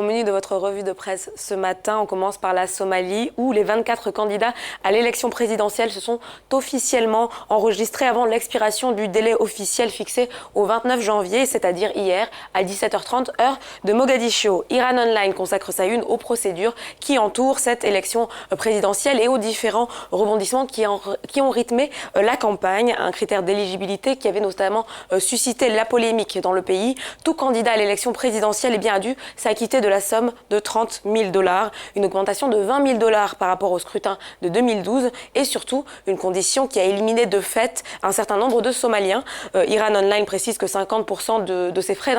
menu de votre revue de presse ce matin, on commence par la Somalie où les 24 candidats à l'élection présidentielle se sont officiellement enregistrés avant l'expiration du délai officiel fixé au 29 janvier, c'est-à-dire hier à 17h30 heure de Mogadiscio. Iran Online consacre sa une aux procédures qui entourent cette élection présidentielle et aux différents rebondissements qui ont rythmé la campagne. Un critère d'éligibilité qui avait notamment suscité la polémique dans le pays. Tout candidat à l'élection présidentielle a dû s'acquitter de la somme de 30 000 $, une augmentation de 20 000 $ par rapport au scrutin de 2012 et surtout une condition qui a éliminé de fait un certain nombre de Somaliens. Iran Online précise que 50% de ces frais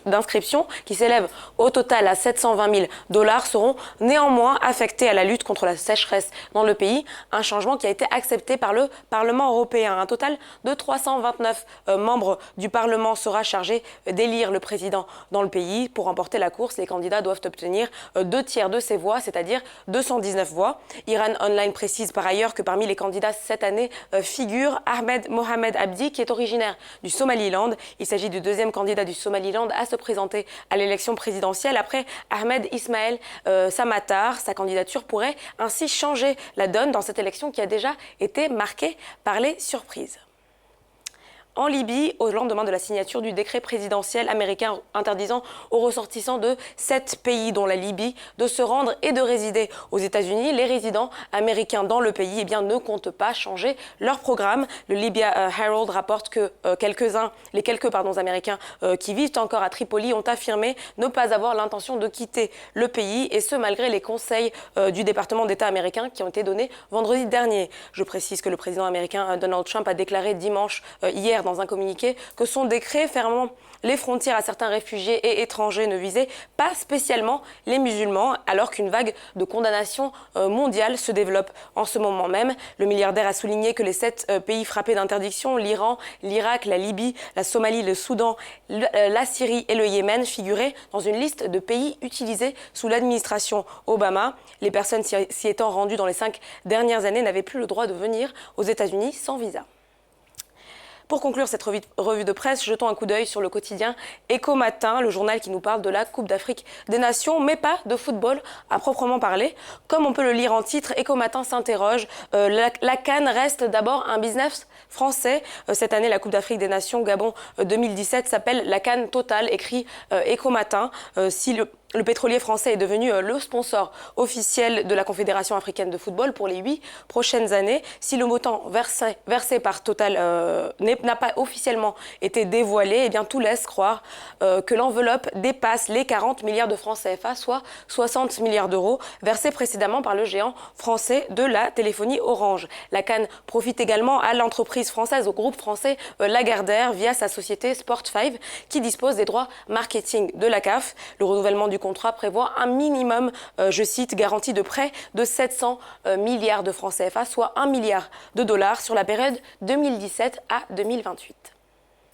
d'inscription qui s'élèvent au total à 720 000 $ seront néanmoins affectés à la lutte contre la sécheresse dans le pays, un changement qui a été accepté par le Parlement européen. Un total de 329 membres du Parlement sera chargé d'élire le président dans le pays. Pour remporter la course, les candidats doivent obtenir 2/3 de ces voix, c'est-à-dire 219 voix. Iran Online précise par ailleurs que parmi les candidats cette année figure Ahmed Mohamed Abdi, qui est originaire du Somaliland. Il s'agit du deuxième candidat du Somaliland à se présenter à l'élection présidentielle après Ahmed Ismail Samatar. Sa candidature pourrait ainsi changer la donne dans cette élection qui a déjà été marquée par les surprises. En Libye, au lendemain de la signature du décret présidentiel américain interdisant aux ressortissants de 7 pays, dont la Libye, de se rendre et de résider aux États-Unis, les résidents américains dans le pays ne comptent pas changer leur programme. Le Libya Herald rapporte que les quelques Américains qui vivent encore à Tripoli ont affirmé ne pas avoir l'intention de quitter le pays, et ce malgré les conseils du département d'État américain qui ont été donnés vendredi dernier. Je précise que le président américain Donald Trump a déclaré dimanche hier dans un communiqué que son décret fermant les frontières à certains réfugiés et étrangers ne visait pas spécialement les musulmans, alors qu'une vague de condamnation mondiale se développe en ce moment même. Le milliardaire a souligné que les 7 pays frappés d'interdiction, l'Iran, l'Irak, la Libye, la Somalie, le Soudan, la Syrie et le Yémen, figuraient dans une liste de pays utilisés sous l'administration Obama. Les personnes s'y étant rendues dans les 5 dernières années n'avaient plus le droit de venir aux États-Unis sans visa. Pour conclure cette revue de presse, jetons un coup d'œil sur le quotidien Écho Matin, le journal qui nous parle de la Coupe d'Afrique des Nations, mais pas de football à proprement parler. Comme on peut le lire en titre, Écho Matin s'interroge. La CAN reste d'abord un business français. Cette année, la Coupe d'Afrique des Nations Gabon 2017 s'appelle la CAN Total, écrit Écho Matin. Si le pétrolier français est devenu le sponsor officiel de la Confédération africaine de football pour les 8 prochaines années. Si le montant versé par Total n'a pas officiellement été dévoilé, tout laisse croire que l'enveloppe dépasse les 40 milliards de francs CFA, soit 60 milliards d'euros, versés précédemment par le géant français de la téléphonie Orange. La CAN profite également à l'entreprise française, au groupe français Lagardère, via sa société Sport5, qui dispose des droits marketing de la CAF. Le renouvellement du contrat prévoit un minimum, je cite, garantie de prêt de 700 milliards de francs CFA, soit 1 milliard de dollars sur la période 2017 à 2028.